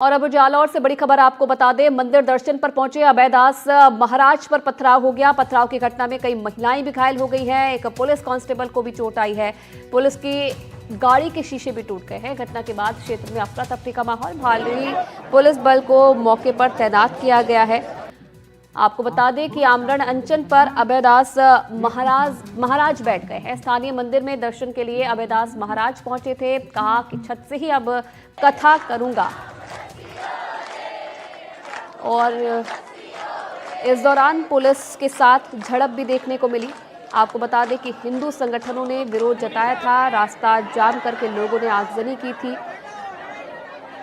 और अब जालौर से बड़ी खबर आपको बता दें, मंदिर दर्शन पर पहुंचे अभयदास महाराज पर पथराव हो गया। पथराव की घटना में कई महिलाएं भी घायल हो गई हैं। एक पुलिस कांस्टेबल को भी चोट आई है। पुलिस की गाड़ी के शीशे भी टूट गए हैं। घटना के बाद क्षेत्र में अफरा तफरी का माहौल। भारी पुलिस बल को मौके पर तैनात किया गया है। आपको बता दें कि आमरण अनशन पर अभयदास महाराज बैठ गए हैं। स्थानीय मंदिर में दर्शन के लिए अभयदास महाराज पहुंचे थे। कहा कि छत से ही अब कथा करूंगा। और इस दौरान पुलिस के साथ झड़प भी देखने को मिली। आपको बता दें कि हिंदू संगठनों ने विरोध जताया था। रास्ता जाम करके लोगों ने आगजनी की थी।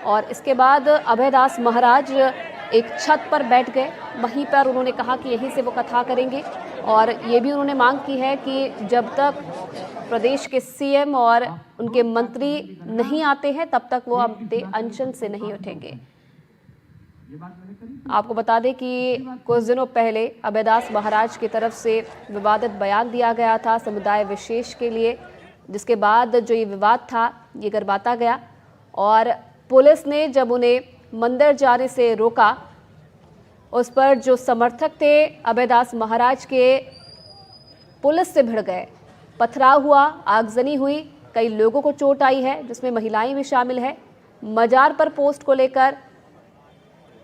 और इसके बाद अभयदास महाराज एक छत पर बैठ गए। वहीं पर उन्होंने कहा कि यहीं से वो कथा करेंगे। और ये भी उन्होंने मांग की है कि जब तक प्रदेश के सीएम और उनके मंत्री नहीं आते हैं तब तक वो अपने अनशन से नहीं उठेंगे। आपको बता दें कि कुछ दिनों पहले अभयदास महाराज की तरफ से विवादित बयान दिया गया था समुदाय विशेष के लिए, जिसके बाद जो ये विवाद था ये गर्माता गया। और पुलिस ने जब उन्हें मंदिर जाने से रोका, उस पर जो समर्थक थे अभयदास महाराज के पुलिस से भिड़ गए। पथराव हुआ, आगजनी हुई, कई लोगों को चोट आई है जिसमें महिलाएं भी शामिल है। मजार पर पोस्ट को लेकर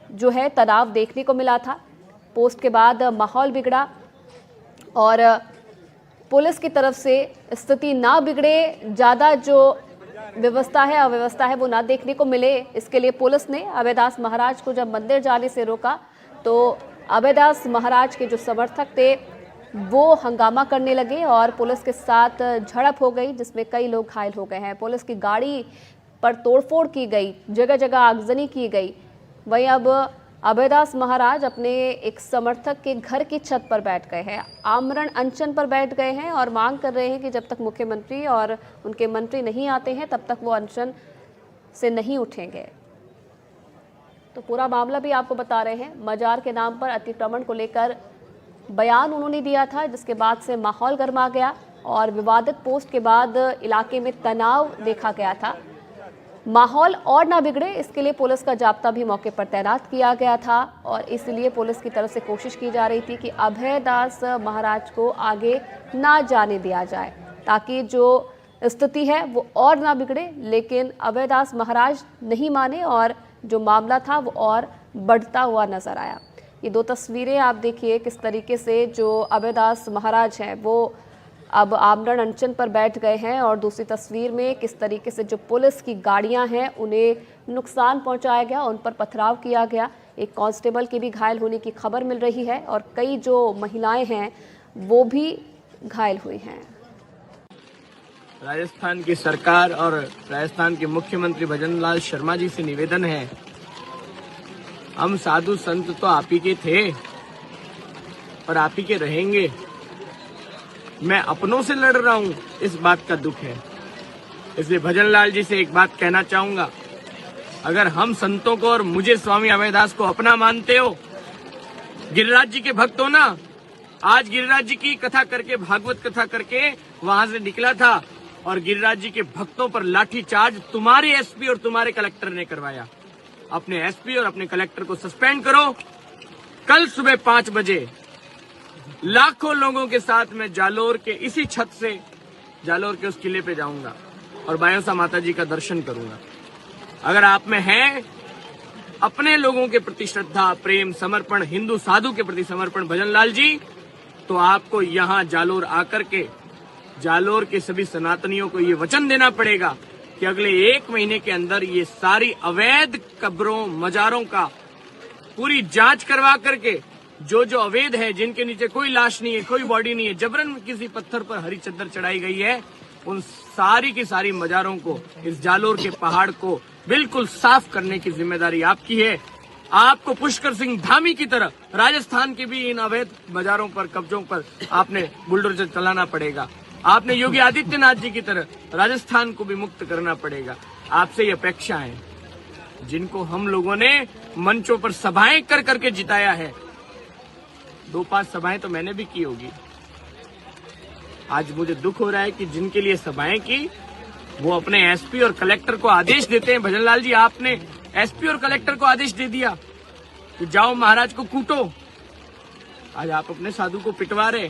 जो है तनाव देखने को मिला था। पोस्ट के बाद माहौल बिगड़ा और पुलिस की तरफ से स्थिति ना बिगड़े, ज़्यादा जो व्यवस्था है अव्यवस्था है वो ना देखने को मिले, इसके लिए पुलिस ने अभयदास महाराज को जब मंदिर जाने से रोका तो अभयदास महाराज के जो समर्थक थे वो हंगामा करने लगे और पुलिस के साथ झड़प हो गई, जिसमें कई लोग घायल हो गए हैं। पुलिस की गाड़ी पर तोड़फोड़ की गई, जगह जगह आगजनी की गई। वहीं अब अभयदास महाराज अपने एक समर्थक के घर की छत पर बैठ गए हैं, आमरण अनशन पर बैठ गए हैं और मांग कर रहे हैं कि जब तक मुख्यमंत्री और उनके मंत्री नहीं आते हैं तब तक वो अनशन से नहीं उठेंगे। तो पूरा मामला भी आपको बता रहे हैं। मजार के नाम पर अतिक्रमण को लेकर बयान उन्होंने दिया था, जिसके बाद से माहौल गर्मा गया और विवादित पोस्ट के बाद इलाके में तनाव देखा गया था। माहौल और ना बिगड़े इसके लिए पुलिस का जाब्ता भी मौके पर तैनात किया गया था और इसलिए पुलिस की तरफ से कोशिश की जा रही थी कि अभयदास महाराज को आगे ना जाने दिया जाए, ताकि जो स्थिति है वो और ना बिगड़े। लेकिन अभयदास महाराज नहीं माने और जो मामला था वो और बढ़ता हुआ नजर आया। ये दो तस्वीरें आप देखिए किस तरीके से जो अभयदास महाराज हैं वो अब आमरण अनशन पर बैठ गए हैं और दूसरी तस्वीर में किस तरीके से जो पुलिस की गाड़ियां हैं उन्हें नुकसान पहुंचाया गया, उन पर पथराव किया गया। एक कांस्टेबल के भी घायल होने की खबर मिल रही है और कई जो महिलाएं हैं वो भी घायल हुई हैं। राजस्थान की सरकार और राजस्थान के मुख्यमंत्री भजनलाल शर्मा जी से निवेदन है, हम साधु संत तो आप ही के थे और आप ही के रहेंगे। मैं अपनों से लड़ रहा हूं, इस बात का दुख है। इसलिए भजनलाल जी से एक बात कहना चाहूंगा, अगर हम संतों को और मुझे स्वामी अभयदास को अपना मानते हो, गिरिराज जी के भक्त हो ना, आज गिरिराज जी की कथा करके, भागवत कथा करके वहां से निकला था और गिरिराज जी के भक्तों पर लाठी चार्ज तुम्हारे एसपी और तुम्हारे कलेक्टर ने करवाया। अपने एसपी और अपने कलेक्टर को सस्पेंड करो। कल सुबह 5 बजे लाखों लोगों के साथ मैं जालोर के इसी छत से जालोर के उस किले पे जाऊंगा और बायोसा माता जी का दर्शन करूंगा। अगर आप में है अपने लोगों के प्रति श्रद्धा, प्रेम, समर्पण, हिंदू साधु के प्रति समर्पण भजनलाल जी, तो आपको यहाँ जालोर आकर के जालोर के सभी सनातनियों को ये वचन देना पड़ेगा कि अगले 1 महीने के अंदर ये सारी अवैध कब्रों, मजारों का पूरी जांच करवा करके जो जो अवैध है, जिनके नीचे कोई लाश नहीं है, कोई बॉडी नहीं है, जबरन किसी पत्थर पर हरी चद्दर चढ़ाई गई है, उन सारी की सारी मजारों को, इस जालोर के पहाड़ को बिल्कुल साफ करने की जिम्मेदारी आपकी है। आपको पुष्कर सिंह धामी की तरह राजस्थान के भी इन अवैध मजारों पर, कब्जों पर आपने बुलडोजर चलाना पड़ेगा। आपने योगी आदित्यनाथ जी की तरह राजस्थान को भी मुक्त करना पड़ेगा। आपसे ये अपेक्षा है, जिनको हम लोगों ने मंचों पर सभाएं कर करके जिताया है, 2-5 सभाएं तो मैंने भी की होगी। आज मुझे दुख हो रहा है कि जिनके लिए सभाएं की वो अपने एसपी और कलेक्टर को आदेश देते हैं, भजनलाल जी आपने एसपी और कलेक्टर को आदेश दे दिया कि जाओ महाराज को कूटो। आज आप अपने साधु को पिटवा रहे।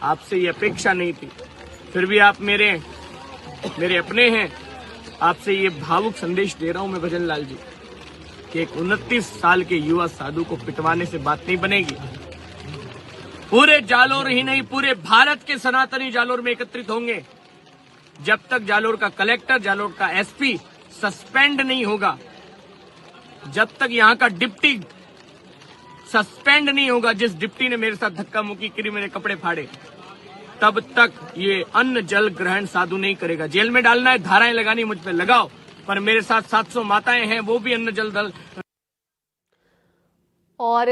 आपसे ये अपेक्षा नहीं थी, फिर भी आप मेरे अपने हैं। आपसे ये भावुक संदेश दे रहा हूं मैं भजन लाल जी कि एक 29 साल के युवा साधु को पिटवाने से बात नहीं बनेगी। पूरे जालोर ही नहीं, पूरे भारत के सनातनी जालोर में एकत्रित होंगे। जब तक जालोर का कलेक्टर, जालोर का एसपी सस्पेंड नहीं होगा, जब तक यहाँ का डिप्टी सस्पेंड नहीं होगा, जिस डिप्टी ने मेरे साथ धक्का मुक्की करी, मेरे कपड़े फाड़े, तब तक ये अन्न जल ग्रहण साधु नहीं करेगा। जेल में डालना है, धाराएं लगानी मुझ पे लगाओ, पर मेरे साथ 700 माताएं हैं, वो भी अन्न जल दल। और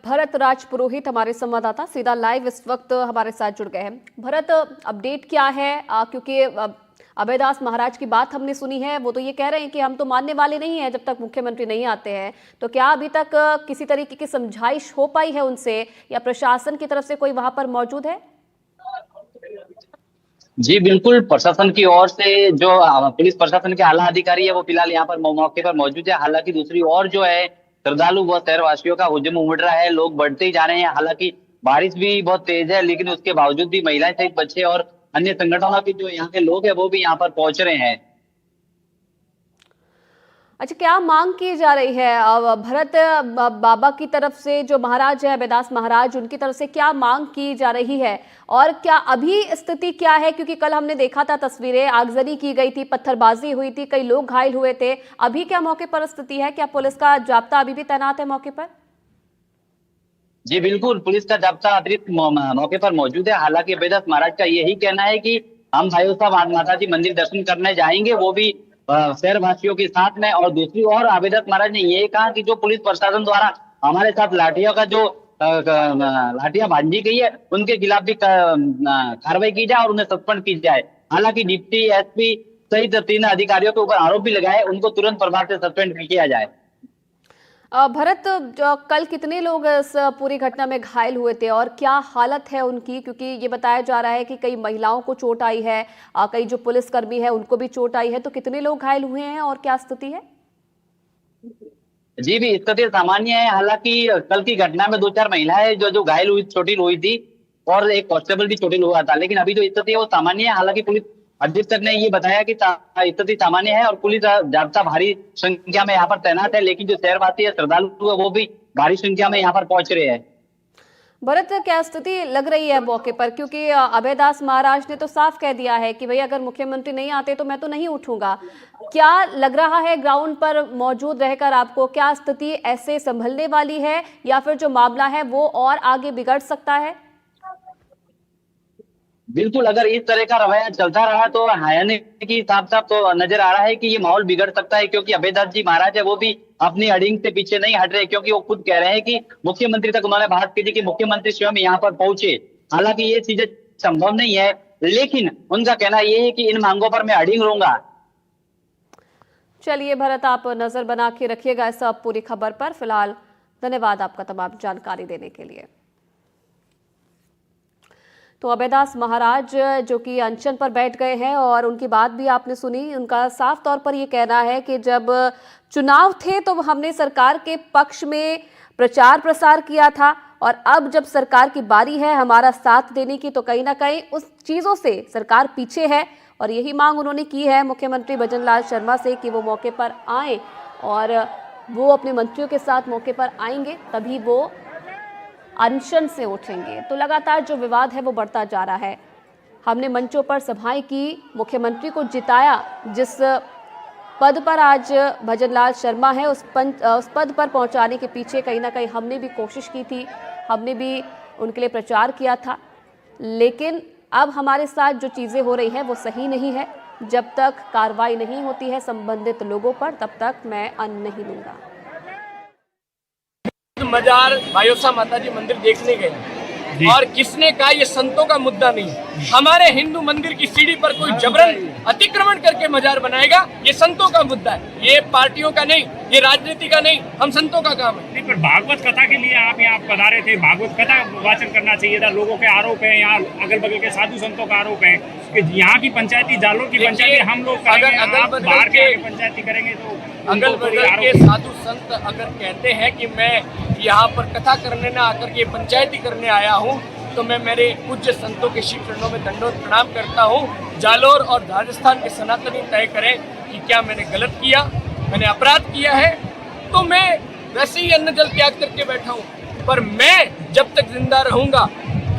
भरत राज पुरोहित हमारे संवाददाता सीधा लाइव इस वक्त हमारे साथ जुड़ गए हैं। भरत, अपडेट क्या है? क्योंकि अभयदास महाराज की बात हमने सुनी है, वो तो ये कह रहे हैं कि हम तो मानने वाले नहीं हैं जब तक मुख्यमंत्री नहीं आते हैं। तो क्या अभी तक किसी तरीके की समझाइश हो पाई है उनसे, या प्रशासन की तरफ से कोई वहां पर मौजूद है? जी बिल्कुल, प्रशासन की ओर से जो पुलिस प्रशासन के आला अधिकारी है वो फिलहाल यहाँ पर मौके पर मौजूद है। हालांकि दूसरी ओर जो है श्रद्धालु व शहरवासियों का हुजूम उमड़ रहा है, लोग बढ़ते ही जा रहे हैं। हालांकि बारिश भी बहुत तेज है, लेकिन उसके बावजूद भी महिलाएं सहित बच्चे और अन्य संगठनों के जो यहाँ के लोग हैं वो भी यहाँ पर पहुंच रहे हैं। अच्छा, क्या मांग की जा रही है भरत बाबा की तरफ से? जो महाराज है अभयदास महाराज, उनकी तरफ से क्या मांग की जा रही है और क्या अभी स्थिति क्या है? क्योंकि कल हमने देखा था तस्वीरें, आगजनी की गई थी, पत्थरबाजी हुई थी, कई लोग घायल हुए थे। अभी क्या मौके पर स्थिति है? क्या पुलिस का जाब्ता अभी भी तैनात है मौके पर? जी बिल्कुल, पुलिस का जाब्ता अतिरिक्त मौके पर मौजूद है। हालांकि अभयदास महाराज का यही कहना है कि हम भाइयों साहब माता जी मंदिर दर्शन करने जाएंगे, वो भी शहरवासियों के साथ में। और दूसरी ओर अभयदास महाराज ने ये कहा कि जो पुलिस प्रशासन द्वारा हमारे साथ लाठियों का जो लाठियां बांधी गई है, उनके खिलाफ भी कार्रवाई की जाए और उन्हें सस्पेंड की जाए। हालांकि डिप्टी एसपी सहित 3 अधिकारियों के ऊपर आरोप भी लगाए, उनको तुरंत प्रभाव से सस्पेंड किया जाए। भरत, कल कितने लोग इस पूरी घटना में घायल हुए थे और क्या हालत है उनकी? क्योंकि ये बताया जा रहा है कि कई महिलाओं को चोट आई है, कई जो पुलिसकर्मी है उनको भी चोट आई है। तो कितने लोग घायल हुए हैं और क्या स्थिति है? जी भी स्थिति सामान्य है। हालांकि कल की घटना में 2-4 महिलाएं जो घायल हुई, चोटिल हुई थी, और एक कांस्टेबल भी चोटिल हुआ था। लेकिन अभी जो स्थिति है वो सामान्य है। हालांकि पुलिस अधीक्षक ने ये बताया कि स्थिति सामान्य है और पुलिस जाब्ता भारी संख्या में यहाँ पर तैनात है। लेकिन जो शहरवासी है, श्रद्धालु है, वो भी भारी संख्या में यहाँ पर पहुंच रहे हैं। भरत, क्या स्थिति लग रही है मौके पर? क्योंकि अभयदास महाराज ने तो साफ कह दिया है कि भाई अगर मुख्यमंत्री नहीं आते तो मैं तो नहीं उठूंगा। क्या लग रहा है ग्राउंड पर मौजूद रहकर आपको? क्या स्थिति ऐसे संभलने वाली है या फिर जो मामला है वो और आगे बिगड़ सकता है? बिल्कुल, अगर इस तरह का रवैया चलता रहा तो यानी कि साफ साफ तो नजर आ रहा है कि ये माहौल बिगड़ सकता है। क्योंकि अभयदास जी महाराज है वो भी अपनी अड़िंग से पीछे नहीं हट रहे, क्योंकि वो खुद कह रहे हैं कि मुख्यमंत्री तक उन्होंने बात की थी कि मुख्यमंत्री स्वयं यहाँ पर पहुंचे। हालांकि ये चीजें संभव नहीं है, लेकिन उनका कहना ये है कि इन मांगों पर मैं अड़िंग रहूंगा। चलिए भरत, आप नजर बना के रखिएगा इस पूरी खबर पर। फिलहाल धन्यवाद आपका तमाम जानकारी देने के लिए। तो अभयदास महाराज जो कि अनशन पर बैठ गए हैं और उनकी बात भी आपने सुनी। उनका साफ तौर पर ये कहना है कि जब चुनाव थे तो हमने सरकार के पक्ष में प्रचार प्रसार किया था, और अब जब सरकार की बारी है हमारा साथ देने की, तो कहीं ना कहीं उस चीज़ों से सरकार पीछे है। और यही मांग उन्होंने की है मुख्यमंत्री भजन लाल शर्मा से कि वो मौके पर आए, और वो अपने मंत्रियों के साथ मौके पर आएंगे तभी वो अनशन से उठेंगे। तो लगातार जो विवाद है वो बढ़ता जा रहा है। हमने मंचों पर सभाएं की, मुख्यमंत्री को जिताया। जिस पद पर आज भजन लाल शर्मा है उस पद पर पहुंचाने के पीछे कहीं ना कहीं हमने भी कोशिश की थी, हमने भी उनके लिए प्रचार किया था। लेकिन अब हमारे साथ जो चीज़ें हो रही हैं वो सही नहीं है। जब तक कार्रवाई नहीं होती है संबंधित लोगों पर, तब तक मैं अन्न नहीं लूंगा। मजार भाइयों साहब माता जी मंदिर देखने गए, और किसने कहा ये संतों का मुद्दा नहीं है। हमारे हिंदू मंदिर की सीढ़ी पर कोई जबरन अतिक्रमण करके मजार बनाएगा, ये संतों का मुद्दा है, ये पार्टियों का नहीं, ये राजनीति का नहीं, हम संतों का काम है। नहीं, पर भागवत कथा के लिए आप यहाँ पधारे थे, भागवत कथा वाचन करना चाहिए था। लोगों के आरोप है, यहाँ अगल बगल के साधु संतों का आरोप है कि यहाँ की पंचायती, जालोर की पंचायती हम लोग करेंगे, आप बाहर के पंचायती करेंगे तो अगल बगल के साधु संत अगर कहते हैं कि मैं यहाँ पर कथा करने ना आकर के पंचायती करने आया हूँ, तो मैं मेरे पूज्य संतों के श्री चरणों में दंडोत प्रणाम करता हूँ। जालोर और राजस्थान के सनातनी तय करें कि क्या मैंने गलत किया, मैंने अपराध किया है, तो मैं वैसे ही अन्न जल त्याग करके बैठा हूँ। पर मैं जब तक जिंदा रहूंगा,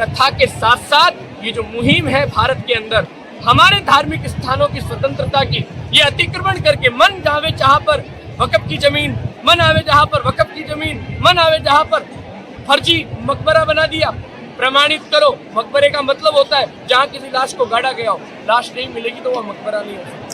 कथा के साथ साथ ये जो मुहिम है भारत के अंदर हमारे धार्मिक स्थानों की स्वतंत्रता की, ये अतिक्रमण करके मन जावे जहाँ पर वक्फ की जमीन, मन आवे जहाँ पर वक्फ की जमीन, मन आवे जहाँ पर फर्जी मकबरा बना दिया। प्रमाणित करो। मकबरे का मतलब होता है जहाँ किसी लाश को गाड़ा गया हो, लाश नहीं मिलेगी तो वह मकबरा नहीं हो सकता।